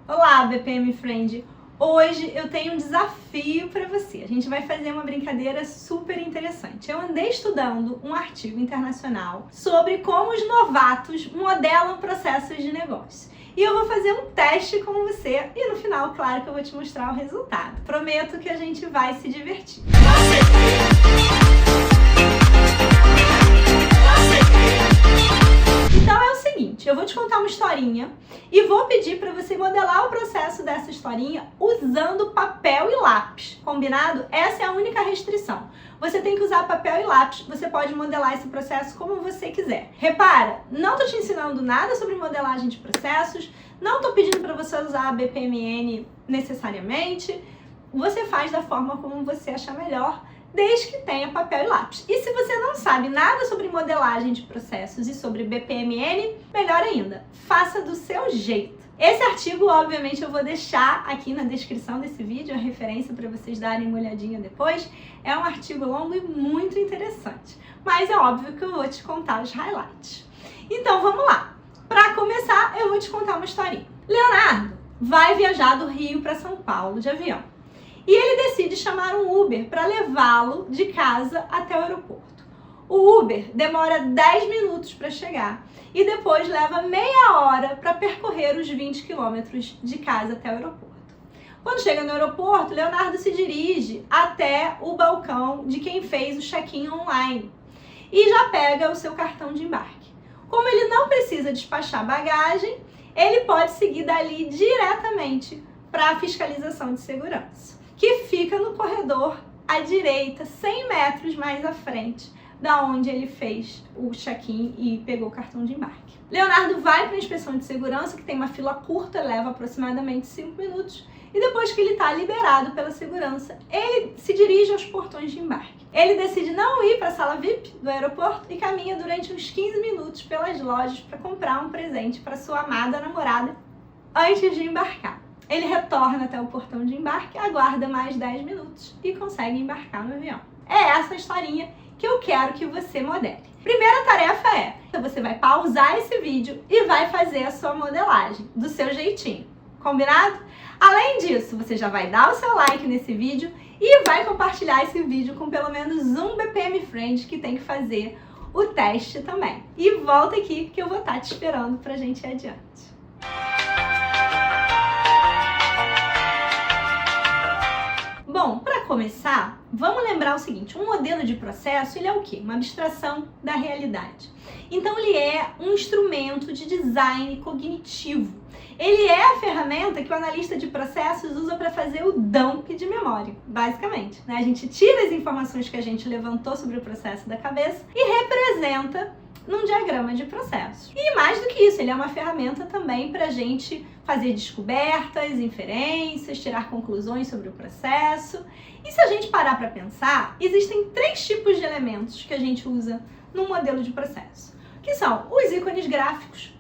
Olá, BPM Friend! Hoje eu tenho um desafio para você. A gente vai fazer uma brincadeira super interessante. Eu andei estudando um artigo internacional sobre como os novatos modelam processos de negócio. E eu vou fazer um teste com você e no final, claro, que eu vou te mostrar o resultado. Prometo que a gente vai se divertir. Então é o seguinte, eu vou te contar uma historinha e vou pedir para você modelar o processo dessa historinha usando papel e lápis, combinado? Essa é a única restrição. Você tem que usar papel e lápis, você pode modelar esse processo como você quiser. Repara, não tô te ensinando nada sobre modelagem de processos, não tô pedindo para você usar a BPMN necessariamente, você faz da forma como você achar melhor, desde que tenha papel e lápis. E se você não sabe nada sobre modelagem de processos e sobre BPMN, melhor ainda, faça do seu jeito. Esse artigo, obviamente, eu vou deixar aqui na descrição desse vídeo, a referência para vocês darem uma olhadinha depois. É um artigo longo e muito interessante, mas é óbvio que eu vou te contar os highlights. Então vamos lá. Para começar, eu vou te contar uma historinha. Leonardo vai viajar do Rio para São Paulo de avião. E ele decide chamar um Uber para levá-lo de casa até o aeroporto. O Uber demora 10 minutos para chegar e depois leva meia hora para percorrer os 20 quilômetros de casa até o aeroporto. Quando chega no aeroporto, Leonardo se dirige até o balcão de quem fez o check-in online e já pega o seu cartão de embarque. Como ele não precisa despachar bagagem, ele pode seguir dali diretamente para a fiscalização de segurança, que fica no corredor à direita, 100 metros mais à frente da onde ele fez o check-in e pegou o cartão de embarque. Leonardo vai para a inspeção de segurança, que tem uma fila curta, leva aproximadamente 5 minutos, e depois que ele está liberado pela segurança, ele se dirige aos portões de embarque. Ele decide não ir para a sala VIP do aeroporto e caminha durante uns 15 minutos pelas lojas para comprar um presente para sua amada namorada antes de embarcar. Ele retorna até o portão de embarque, aguarda mais 10 minutos e consegue embarcar no avião. É essa historinha que eu quero que você modele. Primeira tarefa é, você vai pausar esse vídeo e vai fazer a sua modelagem, do seu jeitinho. Combinado? Além disso, você já vai dar o seu like nesse vídeo e vai compartilhar esse vídeo com pelo menos um BPM Friend que tem que fazer o teste também. E volta aqui que eu vou estar te esperando pra gente ir adiante. Bom, para começar, vamos lembrar o seguinte, um modelo de processo, ele é o quê? Uma abstração da realidade. Então, ele é um instrumento de design cognitivo. Ele é a ferramenta que o analista de processos usa para fazer o dump de memória, basicamente, né? A gente tira as informações que a gente levantou sobre o processo da cabeça e representa num diagrama de processos. E mais do que isso, ele é uma ferramenta também para a gente fazer descobertas, inferências, tirar conclusões sobre o processo. E se a gente parar para pensar, existem 3 tipos de elementos que a gente usa num modelo de processo, que são os ícones gráficos,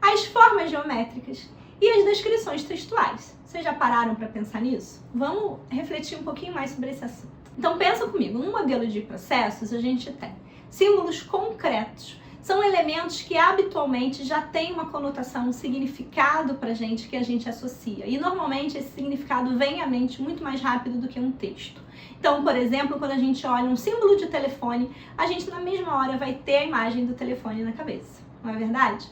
as formas geométricas e as descrições textuais. Vocês já pararam para pensar nisso? Vamos refletir um pouquinho mais sobre esse assunto. Então pensa comigo, num modelo de processos a gente tem símbolos concretos. São elementos que habitualmente já têm uma conotação, um significado pra gente que a gente associa. E normalmente esse significado vem à mente muito mais rápido do que um texto. Então, por exemplo, quando a gente olha um símbolo de telefone, a gente na mesma hora vai ter a imagem do telefone na cabeça. Não é verdade?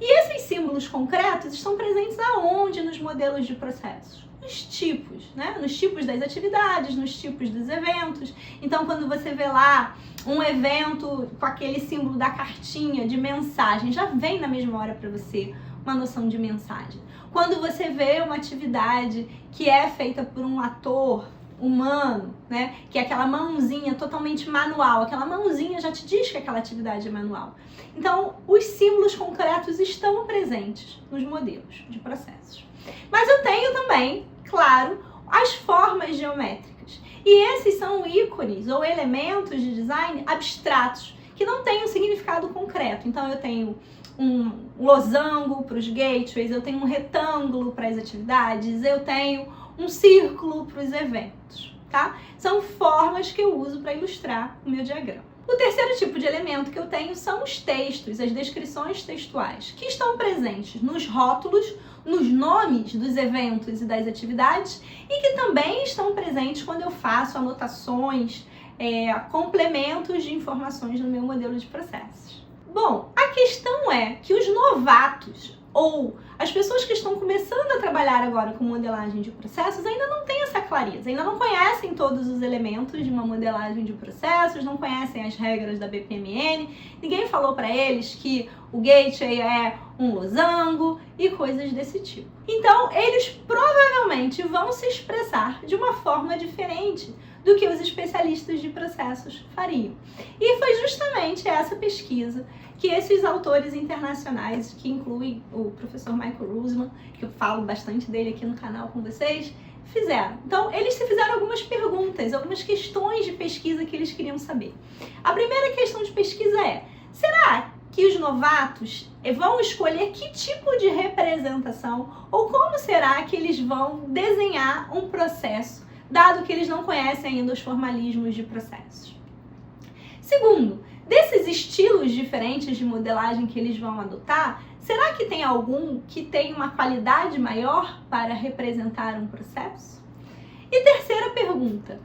E esses símbolos concretos estão presentes aonde nos modelos de processos? Nos tipos, né? Nos tipos das atividades, nos tipos dos eventos. Então, quando você vê lá um evento com aquele símbolo da cartinha de mensagem, já vem na mesma hora para você uma noção de mensagem. Quando você vê uma atividade que é feita por um ator humano, né? Que é aquela mãozinha totalmente manual, aquela mãozinha já te diz que aquela atividade é manual. Então, os símbolos concretos estão presentes nos modelos de processos. Mas eu tenho também, claro, as formas geométricas. E esses são ícones ou elementos de design abstratos, que não têm um significado concreto. Então eu tenho um losango para os gateways, eu tenho um retângulo para as atividades, eu tenho um círculo para os eventos, tá? São formas que eu uso para ilustrar o meu diagrama. O terceiro tipo de elemento que eu tenho são os textos, as descrições textuais, que estão presentes nos rótulos, nos nomes dos eventos e das atividades e que também estão presentes quando eu faço anotações, complementos de informações no meu modelo de processos. Bom, a questão é que os novatos ou as pessoas que estão começando a trabalhar agora com modelagem de processos ainda não têm essa clareza, ainda não conhecem todos os elementos de uma modelagem de processos, não conhecem as regras da BPMN, ninguém falou para eles que o gateway é um losango e coisas desse tipo. Então, eles provavelmente vão se expressar de uma forma diferente do que os especialistas de processos fariam. E foi justamente essa pesquisa que esses autores internacionais, que incluem o professor Michael Russman, que eu falo bastante dele aqui no canal com vocês, fizeram. Então, eles se fizeram algumas perguntas, algumas questões de pesquisa que eles queriam saber. A primeira questão de pesquisa é: será que os novatos vão escolher que tipo de representação ou como será que eles vão desenhar um processo, dado que eles não conhecem ainda os formalismos de processos? Segundo, desses estilos diferentes de modelagem que eles vão adotar, será que tem algum que tem uma qualidade maior para representar um processo? E terceira pergunta,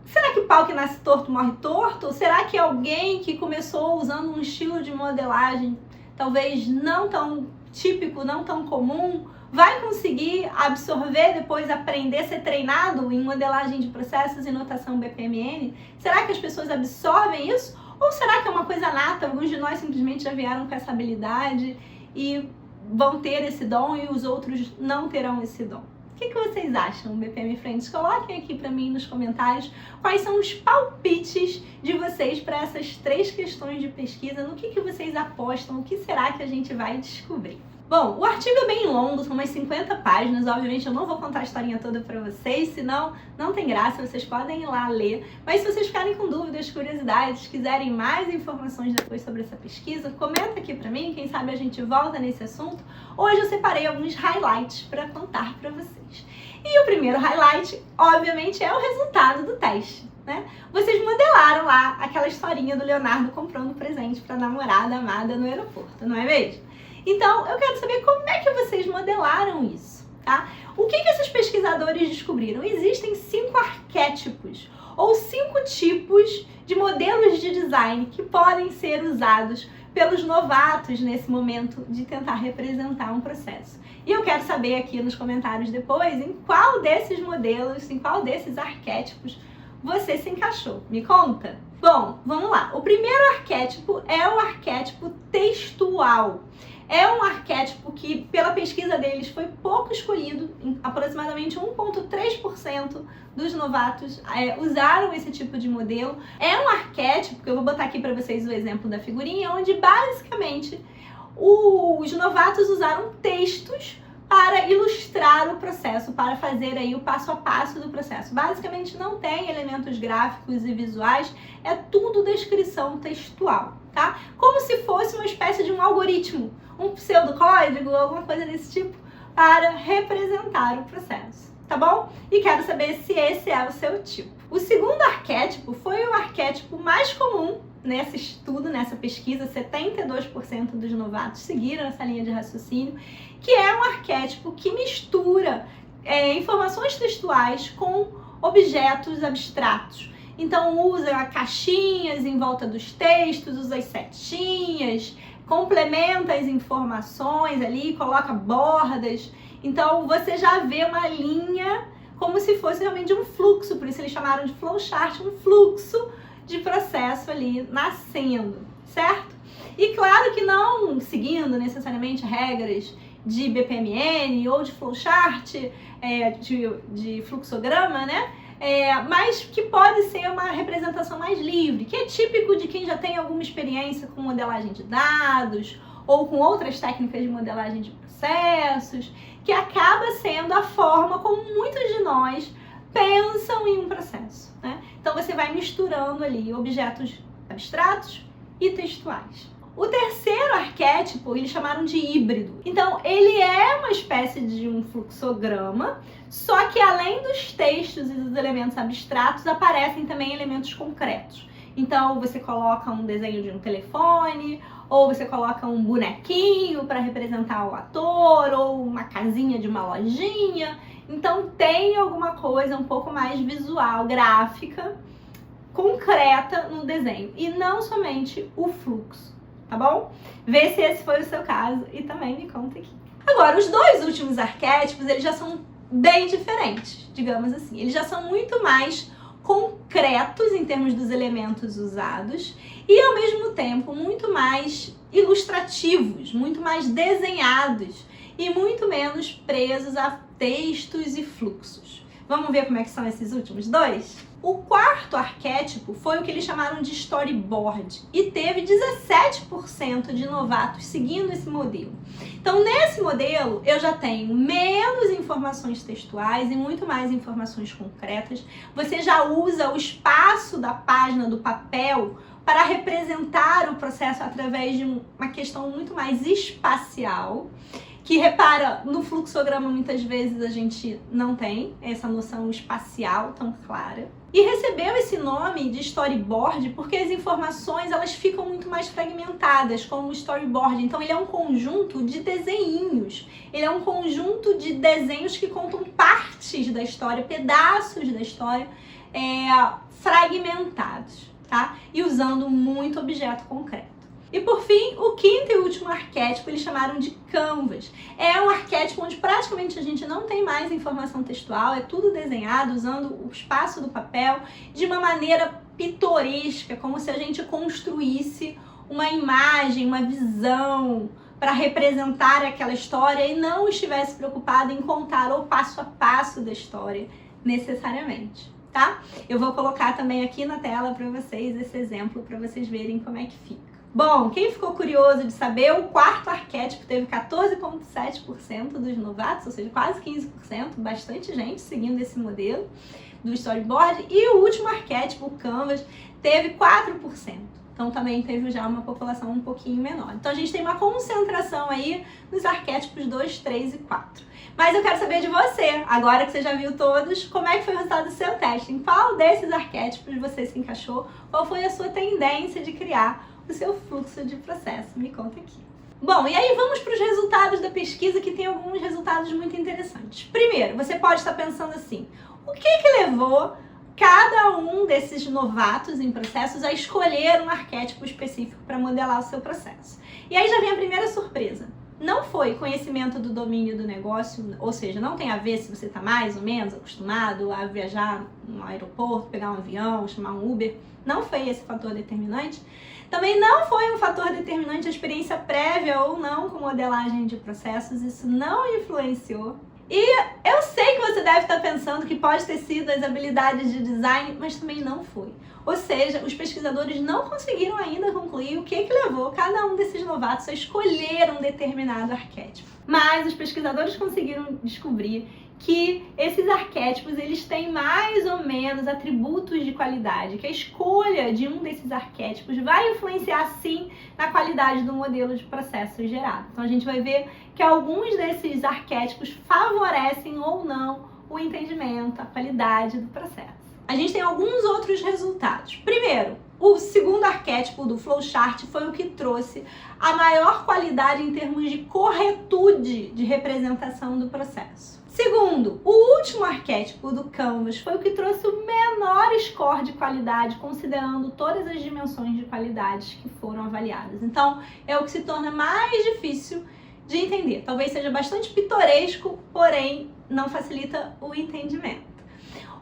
será que o pau que nasce torto morre torto? Ou será que alguém que começou usando um estilo de modelagem talvez não tão típico, não tão comum, vai conseguir absorver, depois aprender, ser treinado em modelagem de processos e notação BPMN? Será que as pessoas absorvem isso? Ou será que é uma coisa nata? Alguns de nós simplesmente já vieram com essa habilidade e vão ter esse dom e os outros não terão esse dom. O que vocês acham, BPM Friends? Coloquem aqui para mim nos comentários quais são os palpites de vocês para essas 3 questões de pesquisa, no que vocês apostam, o que será que a gente vai descobrir. Bom, o artigo é bem longo, são umas 50 páginas, obviamente eu não vou contar a historinha toda para vocês, senão não tem graça, vocês podem ir lá ler. Mas se vocês ficarem com dúvidas, curiosidades, quiserem mais informações depois sobre essa pesquisa, comenta aqui para mim, quem sabe a gente volta nesse assunto. Hoje eu separei alguns highlights para contar para vocês. E o primeiro highlight, obviamente, é o resultado do teste, né? Vocês modelaram lá aquela historinha do Leonardo comprando presente para a namorada amada no aeroporto, não é mesmo? Então, eu quero saber como é que vocês modelaram isso, tá? O que esses pesquisadores descobriram? Existem 5 arquétipos ou 5 tipos de modelos de design que podem ser usados pelos novatos nesse momento de tentar representar um processo. E eu quero saber aqui nos comentários depois em qual desses modelos, em qual desses arquétipos você se encaixou. Me conta? Bom, vamos lá. O primeiro arquétipo é o arquétipo textual. É um arquétipo que, pela pesquisa deles, foi pouco escolhido, aproximadamente 1,3% dos novatos usaram esse tipo de modelo. É um arquétipo, que eu vou botar aqui para vocês o exemplo da figurinha, onde basicamente os novatos usaram textos para ilustrar o processo, para fazer aí o passo a passo do processo. Basicamente não tem elementos gráficos e visuais, é tudo descrição textual, tá? Como se fosse uma espécie de um algoritmo, um pseudocódigo, alguma coisa desse tipo, para representar o processo, tá bom? E quero saber se esse é o seu tipo. O segundo arquétipo foi o arquétipo mais comum nesse estudo, nessa pesquisa, 72% dos novatos seguiram essa linha de raciocínio, que é um arquétipo que mistura informações textuais com objetos abstratos. Então usa caixinhas em volta dos textos, usa as setinhas, complementa as informações ali, coloca bordas. Então você já vê uma linha como se fosse realmente um fluxo, por isso eles chamaram de flowchart, um fluxo de processo ali nascendo, certo? E claro que não seguindo necessariamente regras de BPMN ou de flowchart, de fluxograma, né? Mas que pode ser uma representação mais livre, que é típico de quem já tem alguma experiência com modelagem de dados ou com outras técnicas de modelagem de processos, que acaba sendo a forma como muitos de nós pensam em um processo, né? Então você vai misturando ali objetos abstratos e textuais. O terceiro arquétipo eles chamaram de híbrido. Então ele é uma espécie de um fluxograma, só que além dos textos e dos elementos abstratos aparecem também elementos concretos. Então você coloca um desenho de um telefone ou você coloca um bonequinho para representar o ator, ou uma casinha de uma lojinha. Então tem alguma coisa um pouco mais visual, gráfica, concreta no desenho, e não somente o fluxo, tá bom? Vê se esse foi o seu caso e também me conta aqui. Agora, os dois últimos arquétipos, eles já são bem diferentes, digamos assim. Eles já são muito mais concretos em termos dos elementos usados e, ao mesmo tempo, muito mais ilustrativos, muito mais desenhados e muito menos presos a textos e fluxos. Vamos ver como é que são esses últimos dois? O quarto arquétipo foi o que eles chamaram de storyboard e teve 17% de novatos seguindo esse modelo. Então, nesse modelo, eu já tenho menos informações textuais e muito mais informações concretas. Você já usa o espaço da página, do papel, para representar o processo através de uma questão muito mais espacial, que, repara, no fluxograma muitas vezes a gente não tem essa noção espacial tão clara. E recebeu esse nome de storyboard porque as informações elas ficam muito mais fragmentadas, como o storyboard. Então ele é um conjunto de desenhinhos, ele é um conjunto de desenhos que contam partes da história, pedaços da história fragmentados, tá? E usando muito objeto concreto. E por fim, o quinto e último arquétipo eles chamaram de canvas. É um arquétipo onde praticamente a gente não tem mais informação textual, é tudo desenhado usando o espaço do papel de uma maneira pitoresca, como se a gente construísse uma imagem, uma visão para representar aquela história e não estivesse preocupado em contar o passo a passo da história necessariamente, tá? Eu vou colocar também aqui na tela para vocês esse exemplo para vocês verem como é que fica. Bom, quem ficou curioso de saber, o quarto arquétipo teve 14,7% dos novatos, ou seja, quase 15%, bastante gente seguindo esse modelo do storyboard. E o último arquétipo, o Canvas, teve 4%. Então também teve já uma população um pouquinho menor. Então a gente tem uma concentração aí nos arquétipos 2, 3 e 4. Mas eu quero saber de você, agora que você já viu todos, como é que foi o resultado do seu teste? Em qual desses arquétipos você se encaixou? Qual foi a sua tendência de criar o seu fluxo de processo? Me conta aqui. Bom, e aí vamos para os resultados da pesquisa, que tem alguns resultados muito interessantes. Primeiro, você pode estar pensando assim, o que levou cada um desses novatos em processos a escolher um arquétipo específico para modelar o seu processo? E aí já vem a primeira surpresa. Não foi conhecimento do domínio do negócio, ou seja, não tem a ver se você está mais ou menos acostumado a viajar no aeroporto, pegar um avião, chamar um Uber. Não foi esse fator determinante. Também não foi um fator determinante a experiência prévia ou não com modelagem de processos. Isso não influenciou. E eu sei que você deve estar pensando que pode ter sido as habilidades de design, mas também não foi. Ou seja, os pesquisadores não conseguiram ainda concluir o que levou cada um desses novatos a escolher um determinado arquétipo. Mas os pesquisadores conseguiram descobrir que esses arquétipos eles têm mais ou menos atributos de qualidade, que a escolha de um desses arquétipos vai influenciar sim na qualidade do modelo de processo gerado. Então a gente vai ver que alguns desses arquétipos favorecem ou não o entendimento, a qualidade do processo. A gente tem alguns outros resultados. Primeiro, o segundo arquétipo do flowchart foi o que trouxe a maior qualidade em termos de corretude de representação do processo. Segundo, o último arquétipo do Canvas foi o que trouxe o menor score de qualidade, considerando todas as dimensões de qualidades que foram avaliadas. Então, é o que se torna mais difícil de entender. Talvez seja bastante pitoresco, porém não facilita o entendimento.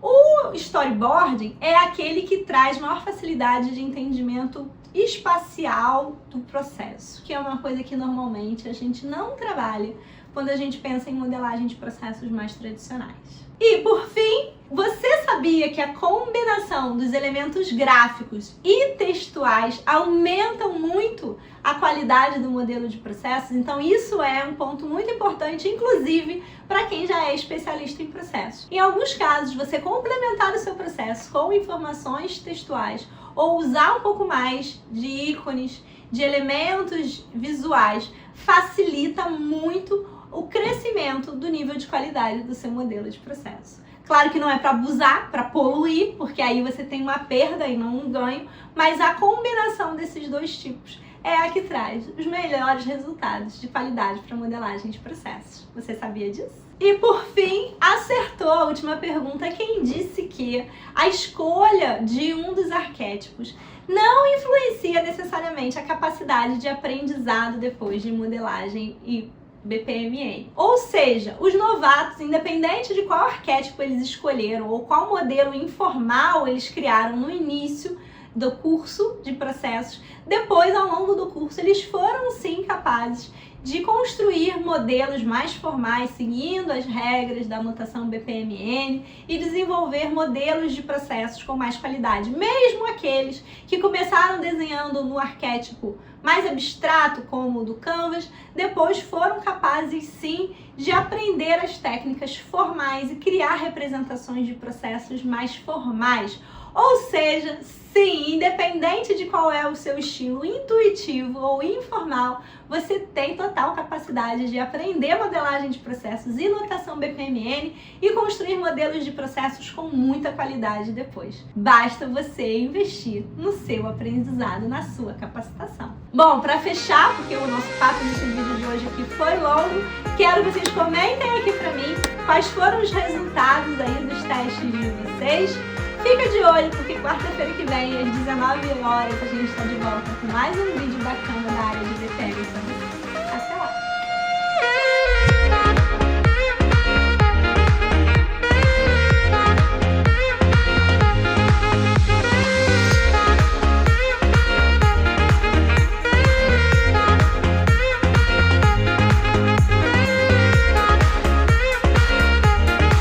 O storyboarding é aquele que traz maior facilidade de entendimento espacial do processo, que é uma coisa que normalmente a gente não trabalha quando a gente pensa em modelagem de processos mais tradicionais. E, por fim, você sabia que a combinação dos elementos gráficos e textuais aumentam muito a qualidade do modelo de processos? Então, isso é um ponto muito importante, inclusive, para quem já é especialista em processos. Em alguns casos, você complementar o seu processo com informações textuais ou usar um pouco mais de ícones, de elementos visuais, facilita muito o crescimento do nível de qualidade do seu modelo de processo. Claro que não é para abusar, para poluir, porque aí você tem uma perda e não um ganho, mas a combinação desses dois tipos é a que traz os melhores resultados de qualidade para modelagem de processos. Você sabia disso? E por fim, acertou a última pergunta quem disse que a escolha de um dos arquétipos não influencia necessariamente a capacidade de aprendizado depois de modelagem e BPMN. Ou seja, os novatos, independente de qual arquétipo eles escolheram ou qual modelo informal eles criaram no início do curso de processos, depois, ao longo do curso, eles foram sim capazes de construir modelos mais formais, seguindo as regras da notação BPMN e desenvolver modelos de processos com mais qualidade. Mesmo aqueles que começaram desenhando no arquétipo mais abstrato, como o do Canvas, depois foram capazes sim de aprender as técnicas formais e criar representações de processos mais formais. Ou seja, sim, independente de qual é o seu estilo intuitivo ou informal, você tem total capacidade de aprender modelagem de processos e notação BPMN e construir modelos de processos com muita qualidade depois. Basta você investir no seu aprendizado, na sua capacitação. Bom, para fechar, porque o nosso papo nesse vídeo de hoje aqui foi longo, quero que vocês comentem aqui para mim quais foram os resultados aí dos testes de vocês. Fica de olho, porque quarta-feira que vem, às 19 horas, a gente está de volta com mais um vídeo bacana da área de BPM para você. Até lá!